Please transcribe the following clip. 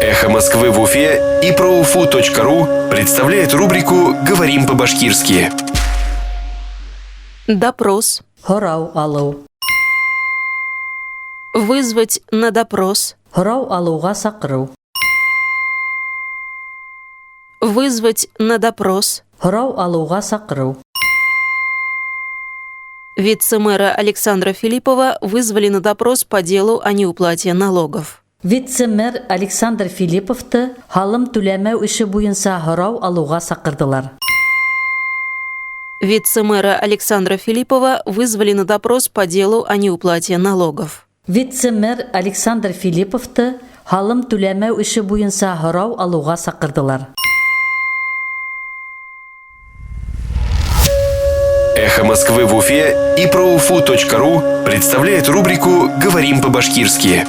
«Эхо Москвы» в Уфе и ProUFU.ru представляет рубрику «Говорим по-башкирски». Допрос. Һорау алу. Вызвать на допрос. Һорау алуга сакыру. Вызвать на допрос. Һорау алуга сакыру. Вице-мэра Александра Филиппова вызвали на допрос по делу о неуплате налогов. Вице-мэр Александр Филипповты халым түләмәү эше буенча һорау алуга сакырдылар. Вице-мэра Александра Филиппова вызвали на допрос по делу о неуплате налогов. Вице-мэр Александр Филипповты халым түләмәү эше буенча һорау алуга сакырдылар. «Эхо Москвы» в Уфе и ProUFU.ru представляет рубрику «Говорим по-башкирски».